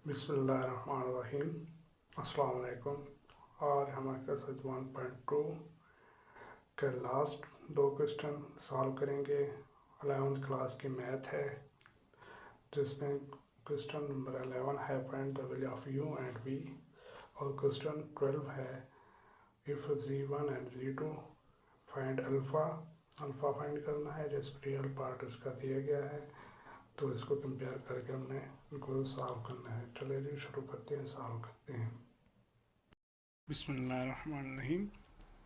बिस्मिल्लाहिर्रहमानिर्रहीम। अस्सलाम वालेकुम। आज हम एक्सरसाइज 1.2 के लास्ट दो क्वेश्चन सॉल्व करेंगे। 11th क्लास की मैथ है, जिसमें क्वेश्चन नंबर 11 है find the value of u and v, और क्वेश्चन 12 है if z1 and z2 find alpha. Alpha find करना है, जिस रियल पार्ट उसका दिया गया है, तो इसको कंपेयर करके हमने इनको सॉल्व करना है। चलिए जी शुरू करते हैं, सॉल्व करते हैं। बिस्मिल्लाहिर्रहमानिर्रहीम।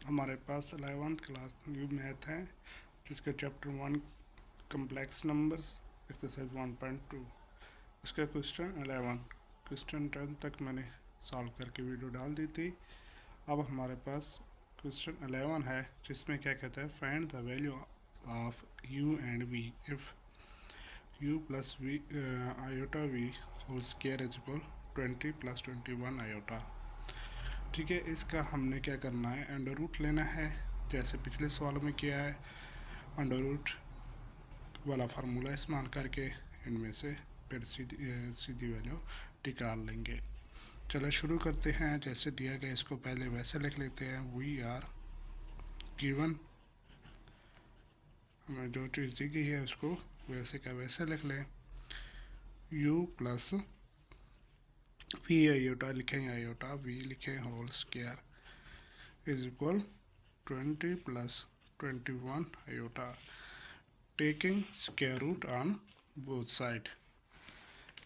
हमारे पास 11th क्लास न्यू मैथ है, जिसके चैप्टर 1 कम्प्लेक्स नंबर्स एक्सरसाइज 1.2, इसका क्वेश्चन 11, क्वेश्चन 10 तक मैंने सॉल्व करके वीडियो डाल दी थी। अब हमारे पास क्वेश्चन 11 है, जिसमें क्या कहता है find the value of u and v if u plus v iota v whole square is equal 20 plus 21 iota. ठीक है, इसका हमने क्या करना है, अंडर रूट लेना है, जैसे पिछले सवाल में किया है। अंडर रूट वाला फार्मूला इस्तेमाल करके इनमें से फिर सीधी वैल्यू निकाल लेंगे। चलो शुरू करते हैं। जैसे दिया गया इसको पहले वैसे लिख लेते हैं। वी आर गिवन, हमें जो चीज़ दी गई है उसको वैसे का वैसे लिख लें। u प्लस वी आयोटा लिखें, आयोटा वी लिखें whole square is equal 20 plus 21 iota, taking square root on both side.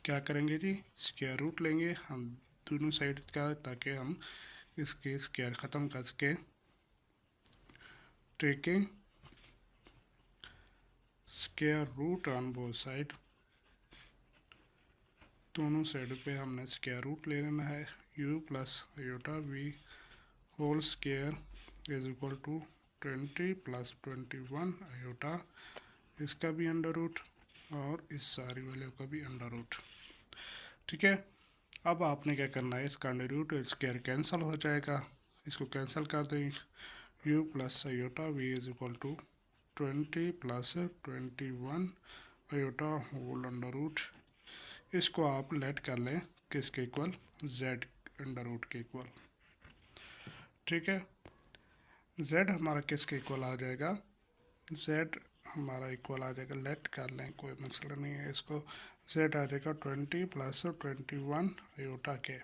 क्या करेंगे जी, स्क्वायर रूट लेंगे हम दोनों साइड का, ताकि हम इसके स्क्वायर ख़त्म कर सके। Taking square root on both side, दोनों साइड पे हमने स्क्वायर रूट ले लेना है। u plus iota v whole square is equal to 20 plus 21 iota, इसका भी अंडर रूट और इस सारी वैल्यू का भी अंडर रूट। ठीक है, अब आपने क्या करना है, इसका अंडर रूट स्क्वायर कैंसिल हो जाएगा, इसको कैंसिल कर दें। u plus iota v is equal to 20 plus 21 iota whole under root. इसको आप लेट कर लें किसके इक्वल, z अंडर रूट के इक्वल। ठीक है, z हमारा किसके इक्वल आ जाएगा, z हमारा इक्वल आ जाएगा, लेट कर लें कोई मसला नहीं है, इसको z आ जाएगा 20 प्लस 21 आयोटा के।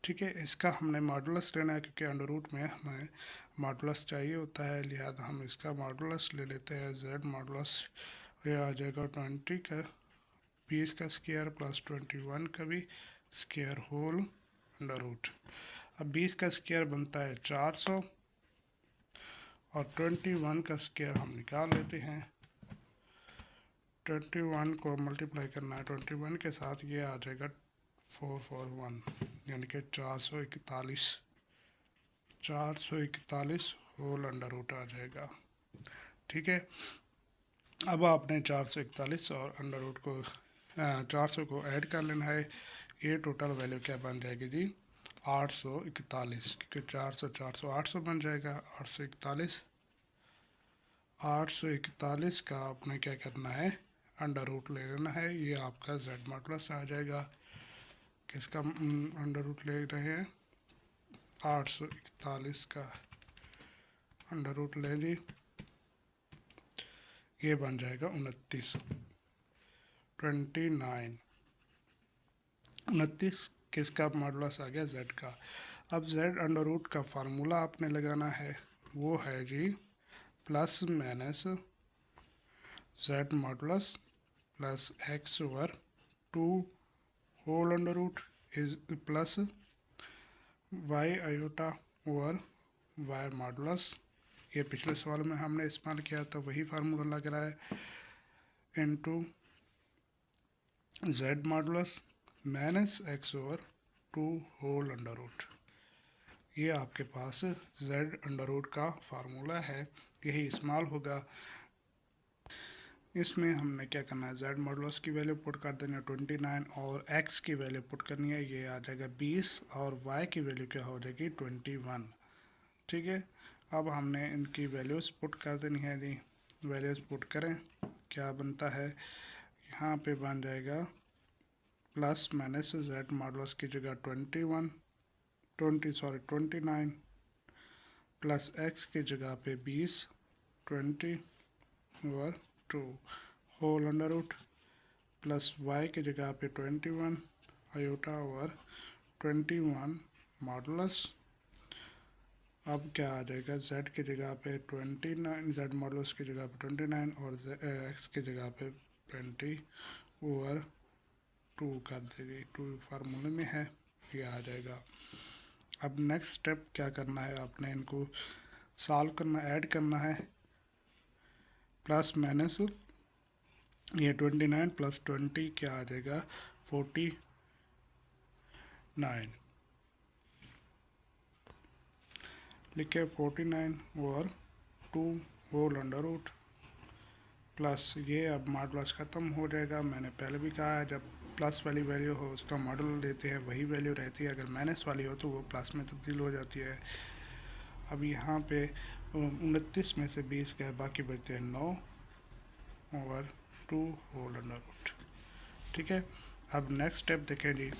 ठीक है, इसका हमने मॉडुलस लेना है, क्योंकि अंडर रूट में हमें मॉडुलस चाहिए होता है, लिहाजा हम इसका मॉडुलस ले लेते हैं। z मॉडुलस ये आ जाएगा 20 का 20 का स्क्वायर प्लस 21 का भी स्क्वायर होल अंडर रूट। अब 20 का स्क्वायर बनता है 400 और 21 का स्क्वायर हम निकाल लेते हैं। 21 को मल्टीप्लाई करना है 21 के साथ, ये आ जाएगा 441, यानी कि 441 होल अंडर रूट आ जाएगा। ठीक है, अब आपने 441 और अंडर रूट को 400 को ऐड कर लेना है। ये टोटल वैल्यू क्या बन जाएगी जी, 841, क्योंकि 400 400 800 बन जाएगा। 841 का आपने क्या करना है, अंडर रूट ले लेना है। ये आपका z मॉडुलस आ जाएगा। किसका अंडर रूट ले रहे हैं, 841 का अंडर रूट ले ली, ये बन जाएगा 29 किसका मॉडुलस आ गया, z का। अब z अंडर रूट का फार्मूला आपने लगाना है, वो है जी plus minus z modulus plus x over 2 whole under root is plus y iota over y modulus. ये पिछले सवाल में हमने इस्तेमाल किया था, वही फार्मूला लग रहा है, into z modulus minus x over 2 whole under root. ये आपके पास z अंडर रूट का फार्मूला है, यही इस्तेमाल होगा। इसमें हमने क्या करना है, z मॉडुलस की वैल्यू पुट कर देनी है 29 और x की वैल्यू पुट करनी है, ये आ जाएगा 20 और y की वैल्यू क्या हो जाएगी 21। ठीक है, अब हमने इनकी वैल्यूज़ पुट कर देनी है जी। वैल्यूज़ पुट करें, क्या बनता है, यहाँ पे बन जाएगा प्लस माइनस जेड मॉडुलस की जगह 29 प्लस एक्स की जगह पे 20 20/2 whole under root plus y की जगह पे 21 आयोटा ओवर 21 मॉडुलस। अब क्या आ जाएगा, z की जगह पे 29, z मॉडुलस की जगह पे 29 और x की जगह पे 20/2 कर देगी। 2 फार्मूले में है, ये आ जाएगा। अब नेक्स्ट स्टेप क्या करना है, आपने इनको सॉल्व करना, ऐड करना है। प्लस माइनस ये 29 प्लस 20 क्या आ जाएगा 49, लिखे 49/2 होल अंडर रूट प्लस ये अब मॉडुलस ख़त्म हो जाएगा। मैंने पहले भी कहा है जब प्लस वाली वैल्यू हो उसका मॉडुलस लेते हैं वही वैल्यू रहती है, अगर माइनस वाली हो तो वो प्लस में तब्दील हो जाती है। अब यहाँ पे 29 में से 20 गए, बाकी बचते हैं 9/2 होल अंडर रूट। ठीक है, अब नेक्स्ट स्टेप देखें जी,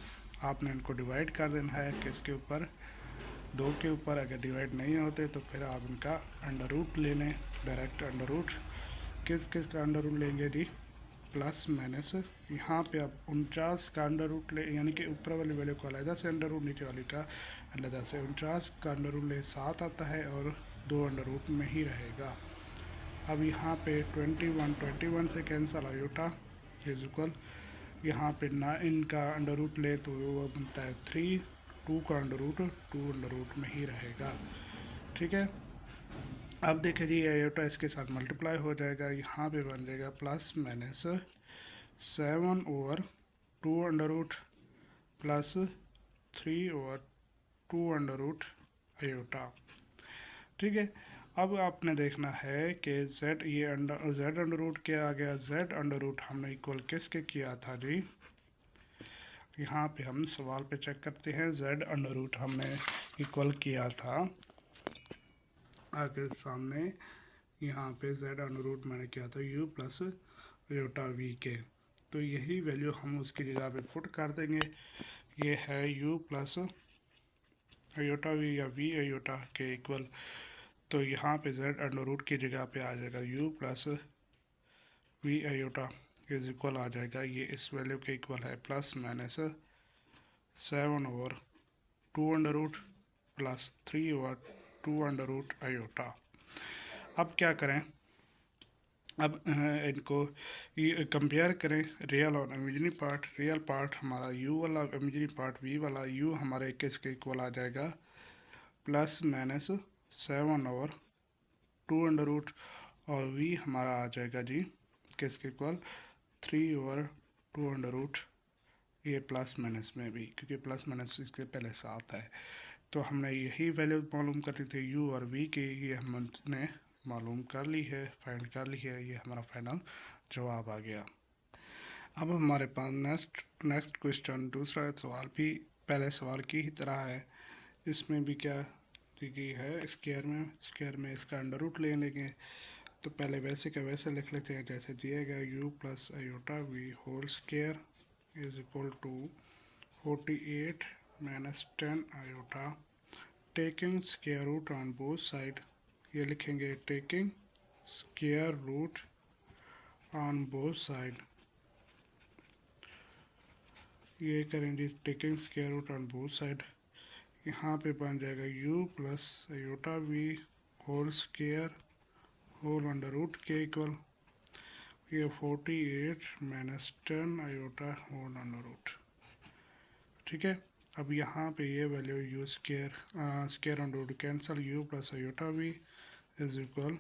आपने इनको डिवाइड कर देना है किसके ऊपर, 2 के ऊपर। अगर डिवाइड नहीं होते तो फिर आप इनका अंडर रूट ले लें, डायरेक्ट अंडर रूट। किस का अंडर रूट लेंगे जी, प्लस माइनस यहाँ पे आप 49 का अंडर रूट ले, यानी कि ऊपर वाली वैल्यू को अलहदा से अंडर रूट, नीचे वाली का अलहदा से। 49 का अंडर रूट ले 7 आता है और 2 अंडर रूट में ही रहेगा। अब यहाँ पे 21 से कैंसल आयोटा इज इक्वल, यहाँ पे ना इनका अंडर रूट ले तो वो बनता है 3, 2 का अंडर रूट 2 अंडर रूट में ही रहेगा। ठीक है, अब देखिए जी आयोटा इसके साथ मल्टीप्लाई हो जाएगा, यहाँ पे बन जाएगा plus minus 7/2 under root plus 3/2 under root iota. ठीक है, अब आपने देखना है कि z ये z अंडर रूट क्या आ गया, z अंडर रूट हमने इक्वल किसके किया था जी, यहाँ पे हम सवाल पे चेक करते हैं। z अंडर रूट हमने इक्वल किया था आगे सामने, यहाँ पे z अंडर रूट मैंने किया था u प्लस आयोटा v के, तो यही वैल्यू हम उसकी जगह पे पुट कर देंगे। ये है u प्लस आयोटा v या v आयोटा के इक्वल, तो यहाँ पे z अंडर रूट की जगह पे आ जाएगा u plus v iota is equal आ जाएगा, ये इस वैल्यू के इक्वल है plus minus 7/2 under root plus 3/2 under root iota. अब क्या करें, अब इनको ये कंपेयर करें, रियल और इमेजिनरी पार्ट। रियल पार्ट हमारा u वाला, इमेजिनरी पार्ट v वाला। u हमारे किसके इक्वल आ जाएगा, प्लस माइनस 7/2 अंडर रूट, और v हमारा आ जाएगा जी किसके इक्वल 3/2 अंडर रूट, ये प्लस माइनस में भी, क्योंकि प्लस माइनस इसके पहले साथ है। तो हमने यही वैल्यू मालूम करनी थी u और v की, ये हमने मालूम कर ली है, फाइंड कर ली है, ये हमारा फाइनल जवाब आ गया। अब हमारे पास नेक्स्ट क्वेश्चन, दूसरा सवाल भी पहले सवाल की ही तरह है। इसमें भी क्या दी है, स्क्वायर में इसका अंडर रूट ले लेंगे। तो पहले वैसे का वैसे लिख लेते हैं जैसे दिया गया, u plus iota v whole square is equal to 48 minus 10 iota, taking square root on both side. ये लिखेंगे taking square root on both side, ये करेंगे taking square root on both side. यहाँ पे बन जाएगा u plus iota v whole square whole under root के equal, ये 48 minus 10 iota whole under root. ठीक है, अब यहाँ पे ये value u square under root cancel, u plus iota v is equal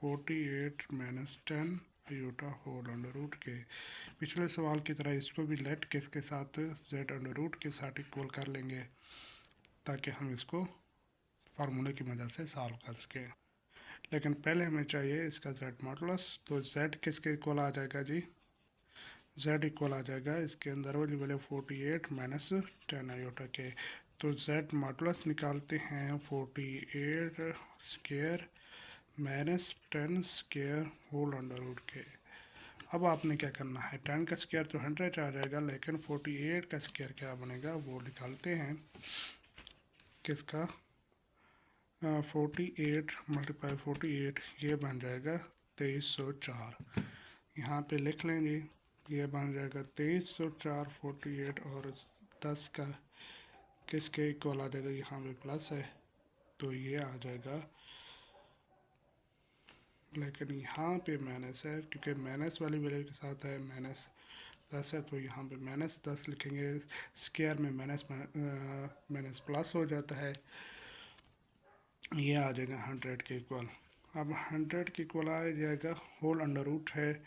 48 minus 10 iota whole under root के। पिछले सवाल की तरह इसको भी लेट किसके साथ, z अंडर रूट के साथ इक्वल कर लेंगे, ताकि हम इसको फार्मूले की मदद से सॉल्व कर सकें। लेकिन पहले हमें चाहिए इसका z मॉडुलस, तो z किसके इक्वल आ जाएगा जी, z इक्वल आ जाएगा इसके अंदर वाली वैल्यू 48 माइनस 10 आयोटा के। तो z मॉडुलस निकालते हैं 48 square minus 10 square whole under root के। अब आपने क्या करना है, 10 का स्क्वायर तो 100 आ जाएगा, लेकिन 48 का स्क्वायर क्या बनेगा वो निकालते हैं। किसका 48 मल्टीप्लाई 48 ये बन जाएगा 2304। यहाँ पे लिख लेंगे, ये बन जाएगा 2304 48 और 10 का किसके इक्वल आ जाएगा, यहाँ पे प्लस है तो ये आ जाएगा, लेकिन यहाँ पे माइनस है क्योंकि माइनस वाली वैल्यू के साथ है माइनस 10 है, तो यहाँ पे -10 लिखेंगे। स्क्वायर में माइनस प्लस हो जाता है, ये आ जाएगा 100 के इक्वल। अब 100 के इक्वल आ जाएगा, होल अंडर रूट है,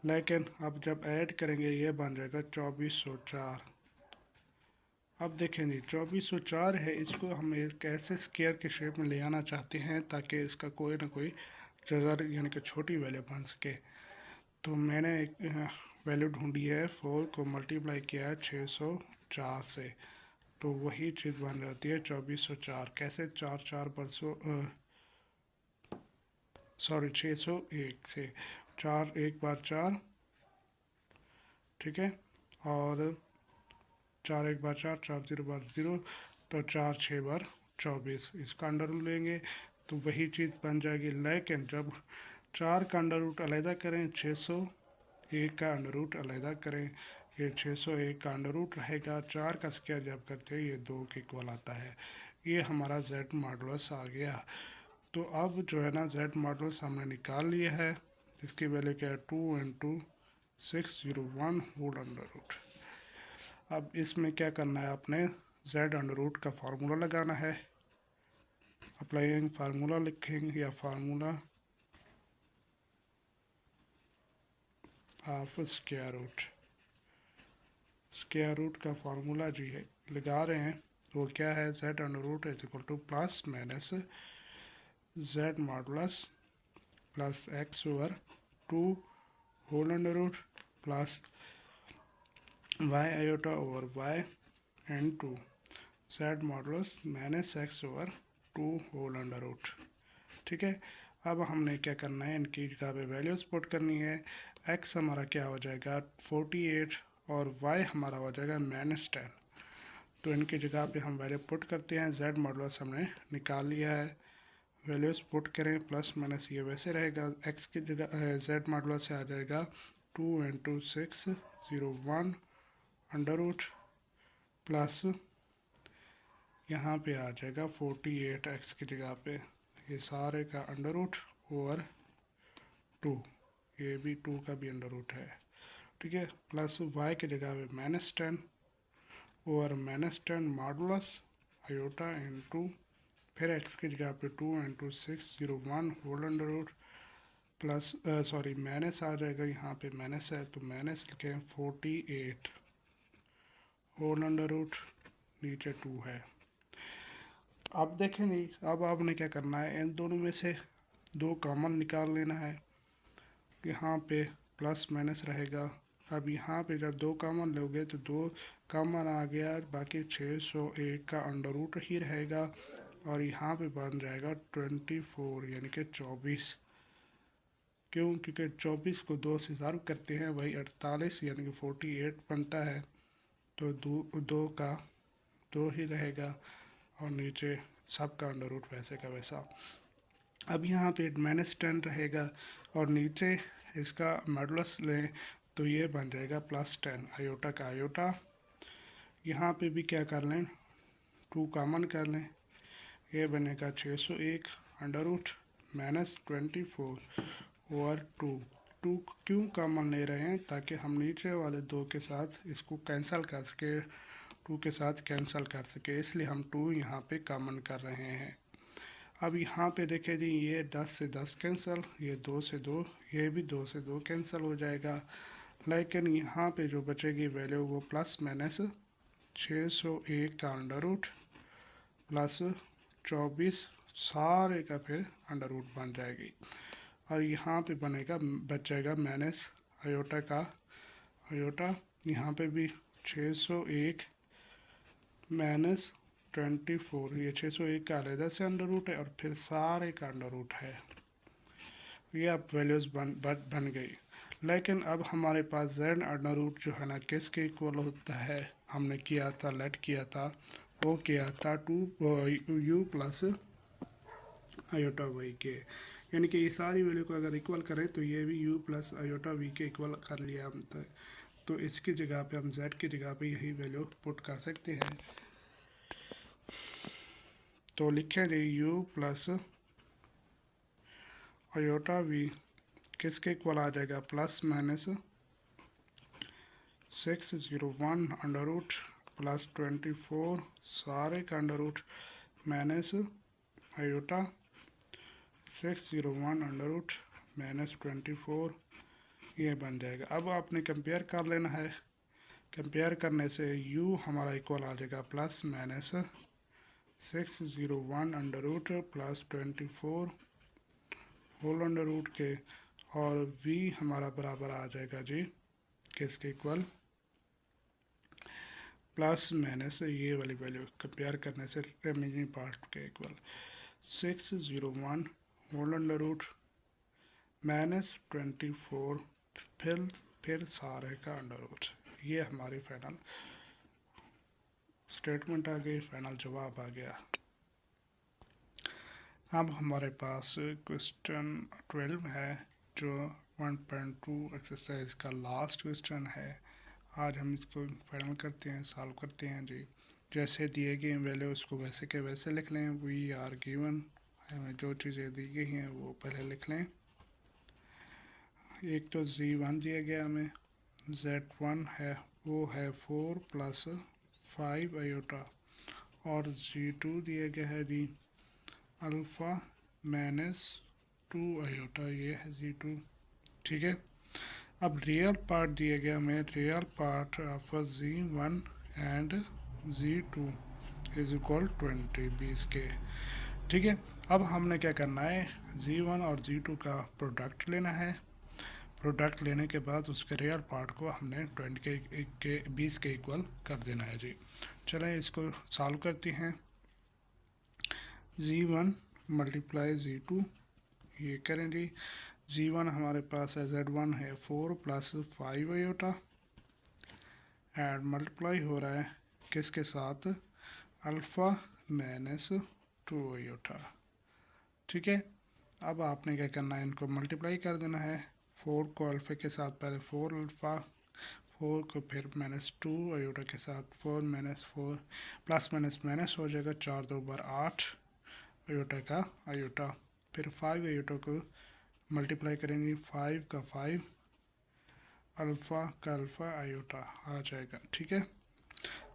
लेकिन अब जब ऐड करेंगे ये बन जाएगा 2404। अब देखें जी 2404 है, इसको हम एक ऐसे स्क्वायर के शेप में ले आना चाहते हैं ताकि इसका कोई ना कोई जगह यानी कि छोटी वैल्यू बन सके। तो मैंने एक वैल्यू ढूंढी है, 4 को मल्टीप्लाई किया है 604 से, तो वही चीज़ बन जाती है 2404। कैसे 601 से 4 1 बार 4, ठीक है, और 4 1 बार 4, 4 0 बार 0, तो 4 6 बार 24। इसका अंडर रूट लेंगे तो वही चीज़ बन जाएगी, लेकिन जब 4 का अंडर रूट अलहदा करें, 601 का अंडर रूट अलहदा करें, ये 601 का अंडर रूट रहेगा। 4 का स्क्वायर जब करते हैं ये 2 के इक्वल आता है। ये हमारा जेड मॉडुलस आ गया। तो अब जो है ना जेड मॉडुलस हमने निकाल लिया है, इसकी वैल्यू क्या है 2 × 601 होल अंडर रूट। अब इसमें क्या करना है, आपने जेड अंडर रूट का फार्मूला लगाना है। अप्लाइंग फार्मूला लिखेंगे या फार्मूला ऑफ स्क्वायर रूट का फार्मूला जी है लगा रहे हैं, वो क्या है, z under root is equal to plus minus z modulus plus x over 2 whole under root plus y iota over y and 2 z modulus minus x over 2 whole under root. ठीक है, अब हमने क्या करना है, इनकी जगह पे वैल्यूज पुट करनी है। एक्स हमारा क्या हो जाएगा 48 और वाई हमारा हो जाएगा -10। तो इनकी जगह पे हम वैल्यू पुट करते हैं। जेड मॉडुलस हमने निकाल लिया है, वैल्यूज पुट करें, प्लस माइनस ये वैसे रहेगा। एक्स की जगह जेड मॉडुलस से आ जाएगा 2 × 601 अंडर रूट प्लस यहाँ पे आ जाएगा 48 एक्स की जगह पे, ये सारे का अंडर रूट ओवर 2, ये भी 2 का भी अंडर रूट है, ठीक है, प्लस वाई की जगह पे -10 ओवर -10 मॉडुलस आयोटा इनटू फिर एक्स की जगह पे 2 × 601 whole under root plus sorry minus आ जाएगा, यहाँ पे माइनस है तो माइनस लिखें 48 होल अंडर रूट, नीचे 2 है। अब देखें नहीं, अब आपने क्या करना है, इन दोनों में से 2 कॉमन निकाल लेना है। यहाँ पे प्लस माइनस रहेगा। अब यहाँ पे जब 2 कॉमन लोगे तो 2 कॉमन आ गया, बाकी 601 का अंडर रूट ही रहेगा और यहाँ पे बन जाएगा 24 यानी कि 24। क्यों? क्योंकि 24 को 2 से ज़ार्ब करते हैं, वही 48 यानी कि 48 बनता है, तो 2 का 2 ही रहेगा और नीचे सब का अंडर रूट वैसे का वैसा। अब यहाँ पे -10 रहेगा और नीचे इसका मॉडुलस लें तो ये बन जाएगा +10, आयोटा का आयोटा। यहाँ पे भी क्या कर लें, 2 कॉमन कर लें, ये बनेगा 601 अंडर रूट -24 ओवर 2 क्यों कॉमन ले रहे हैं, ताकि हम नीचे वाले 2 के साथ इसको कैंसिल कर सके, 2 के साथ कैंसिल कर सके, इसलिए हम 2 यहाँ पे कॉमन कर रहे हैं। अब यहाँ पे देखें जी, ये 10 से 10 कैंसिल, ये 2 से 2, ये भी 2 से 2 कैंसिल हो जाएगा, लेकिन यहाँ पे जो बचेगी वैल्यू वो प्लस माइनस 601 का अंडर रूट प्लस 24 सारे का फिर अंडर रूट बन जाएगी और यहाँ पे बनेगा बचेगा माइनस आयोटा का आयोटा, यहाँ पे भी 601 माइनस 24, ये 601 का अलग से अंडर रूट है और फिर सारे का अंडर रूट है। ये अब वैल्यूज़ बन गई, लेकिन अब हमारे पास z अंडर रूट जो है ना किसके इक्वल होता है, हमने किया था लेट किया था, वो किया था 2u प्लस आयोटा वाई के, यानी कि ये सारी वैल्यू को अगर इक्वल करें तो ये भी u प्लस आयोटा वी के इक्वल कर लिया हमने। तो इसकी जगह पे हम z की जगह पे यही वैल्यू पुट कर सकते हैं। तो लिखेंगे u प्लस आयोटा वी किसके इक्वल आ जाएगा, plus minus 601 under root plus 24 सारे का under root minus iota 601 under root minus 24, ये बन जाएगा। अब आपने कंपेयर कर लेना है, कंपेयर करने से u हमारा इक्वल आ जाएगा plus minus 601 under root plus 24 whole under root के, और v हमारा बराबर आ जाएगा जी किसके इक्वल, प्लस माइनस ये वाली वैल्यू कंपेयर करने से रिमेनिंग पार्ट के equal 601 whole under root minus 24 फिर सारे का अंडर रूट। ये हमारी फाइनल स्टेटमेंट आ गई, फाइनल जवाब आ गया। अब हमारे पास क्वेश्चन 12 है जो 1.2 एक्सरसाइज का लास्ट क्वेश्चन है। आज हम इसको फाइनल करते हैं, सॉल्व करते हैं जी। जैसे दिए गए वैल्यू उसको वैसे के वैसे लिख लें, वी आर गिवन, हमें जो चीज़ें दी गई हैं वो पहले लिख लें। एक तो z1 दिया गया हमें, z1 है वो है 4 प्लस 5 आयोटा, और z2 दिया गया है जी अल्फ़ा माइनस 2 आयोटा, ये है z2। ठीक है, अब रियल पार्ट दिया गया हमें, real part of z1 and z2 is equal 20 20 के। ठीक है, अब हमने क्या करना है, z1 और z2 का प्रोडक्ट लेना है। प्रोडक्ट लेने के बाद उसके रियल पार्ट को हमने 20 के इक्वल कर देना है जी। चलें इसको सॉल्व करते हैं। z1 मल्टीप्लाई z2, ये करें जी। z1 हमारे पास है, z1 है 4 प्लस 5 आयोटा, एंड मल्टीप्लाई हो रहा है किसके साथ, अल्फ़ा माइनस 2 आयोटा। ठीक है, अब आपने क्या करना है, इनको मल्टीप्लाई कर देना है। 4 को अल्फ़ा के साथ पहले 4 अल्फ़ा, 4 को फिर माइनस 2 आयोटा के साथ 4 माइनस 4 प्लस माइनस माइनस हो जाएगा, 4 2 बार 8 आयोटा का आयोटा, फिर 5 आयोटा को मल्टीप्लाई करेंगे, 5 का 5 अल्फ़ा का अल्फ़ा आयोटा आ जाएगा। ठीक है,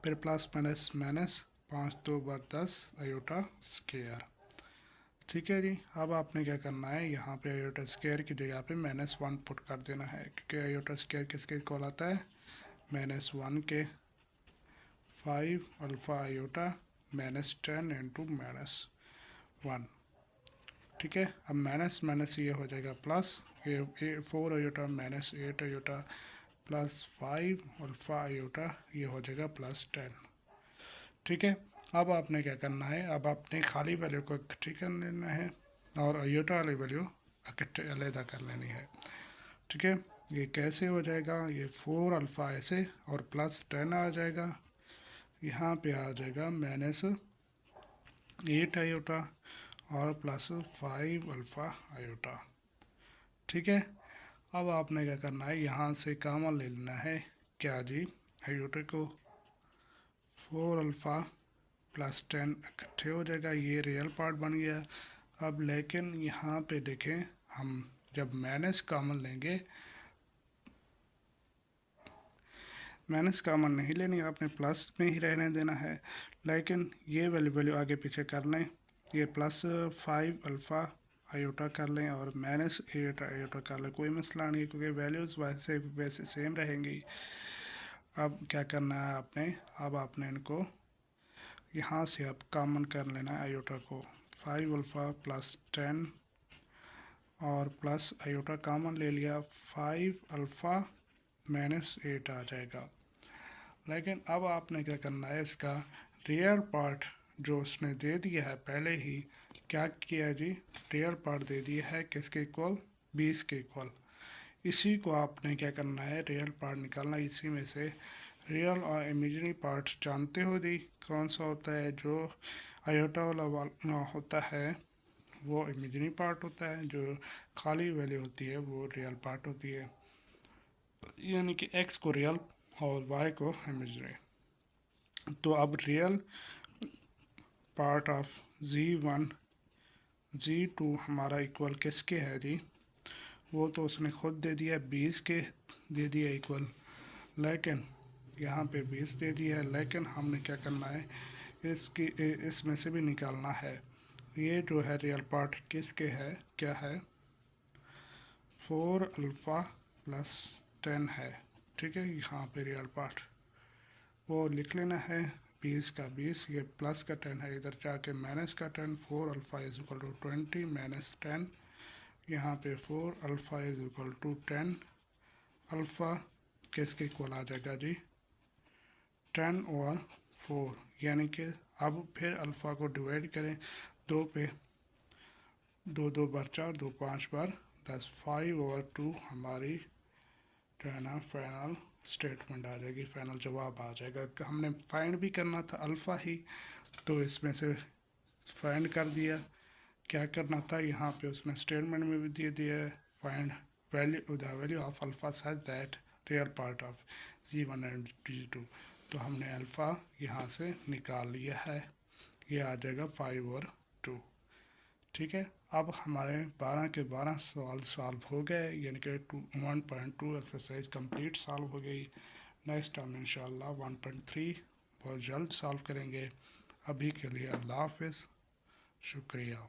फिर प्लस माइनस माइनस 5 2 बार 10 आयोटा स्क्वायर। ठीक है जी, अब आपने क्या करना है, यहाँ पे आयोटा स्क्वायर की जगह पे -1 पुट कर देना है, क्योंकि आयोटा स्क्वायर किसके इक्वल आता है, -1 के 5 अल्फ़ा आयोटा -10 इंटू -1। ठीक है, अब माइनस माइनस ये हो जाएगा प्लस, ये 4 iota -8 iota plus 5 alpha iota, ये हो जाएगा +10। ठीक है, अब आपने क्या करना है, अब आपने खाली वैल्यू को इकट्ठी कर लेना है और आयोटा वाली वैल्यू इकट्ठे अलग कर लेनी है। ठीक है, ये कैसे हो जाएगा, ये 4 अल्फ़ा ऐसे और +10 आ जाएगा, यहाँ पे आ जाएगा -8 आयोटा और +5 अल्फ़ा आयोटा। ठीक है, अब आपने क्या करना है, यहाँ से कॉमन ले लेना है, क्या जी, आयोटा को 4 अल्फ़ा +10 इकट्ठे हो जाएगा, ये रियल पार्ट बन गया। अब लेकिन यहाँ पे देखें, हम जब माइनस कॉमन लेंगे, माइनस कॉमन नहीं लेनी, आपने प्लस में ही रहने देना है, लेकिन ये वाली वैल्यू आगे पीछे कर लें, ये +5 अल्फ़ा आयोटा कर लें और -8 आयोटा कर लें, कोई मसला नहीं, क्योंकि वैल्यूज़ वैसे सेम रहेंगी। अब क्या करना है आपने, अब आपने इनको यहाँ से अब कॉमन कर लेना है आयोटा को, 5 अल्फ़ा +10 और प्लस आयोटा कॉमन ले लिया, 5 अल्फ़ा -8 आ जाएगा। लेकिन अब आपने क्या करना है, इसका रियल पार्ट जो उसने दे दिया है पहले ही, क्या किया जी, रियल पार्ट दे दिया है किसके इक्वल, 20 के इक्वल, इसी को आपने क्या करना है, रियल पार्ट निकालना। इसी में से रियल और इमेजिनरी पार्ट जानते हो दी कौन सा होता है, जो आयोटा वाला होता है वो इमेजिनरी पार्ट होता है, जो खाली वैल्यू होती है वो रियल पार्ट होती है, यानी कि x को रियल और y को इमेजिनरी। तो अब real part of z1 z2 हमारा इक्वल किसके है जी, वो तो उसने खुद दे दिया 20 के दे दिया इक्वल, लेकिन यहाँ पे 20 दे दिया है, लेकिन हमने क्या करना है, इसमें से भी निकालना है। ये जो है रियल पार्ट किसके है, क्या है, 4 अल्फ़ा प्लस 10 है, ठीक है। यहाँ पे रियल पार्ट वो लिख लेना है, 20 का 20, ये प्लस का 10 है, इधर जाके माइनस का 10, 4 alpha is equal to 20 minus 10, यहाँ पे 4 alpha is equal to 10, alpha किसके इक्वल आ जाएगा जी, 10 और 4, यानी कि अब फिर अल्फ़ा को डिवाइड करें 2 पे, 2 2 बार 4, 2 5 बार 10, 5/2 हमारी जो है ना फाइनल स्टेटमेंट आ जाएगी, फाइनल जवाब आ जाएगा। हमने फाइंड भी करना था अल्फ़ा ही, तो इसमें से फाइंड कर दिया। क्या करना था, यहाँ पे उसने स्टेटमेंट में भी दे दिया है, find value the value of alpha such that real part of z1 and z2, तो हमने अल्फ़ा यहाँ से निकाल लिया है, ये आ जाएगा 5 और 2, ठीक है। अब हमारे 12 के 12 सवाल सॉल्व हो गए, यानी कि 1.2 एक्सरसाइज कंप्लीट सॉल्व हो गई। नेक्स्ट टाइम इंशाल्लाह 1.3 बहुत जल्द सॉल्व करेंगे। अभी के लिए अल्लाह हाफ़िज़, शुक्रिया।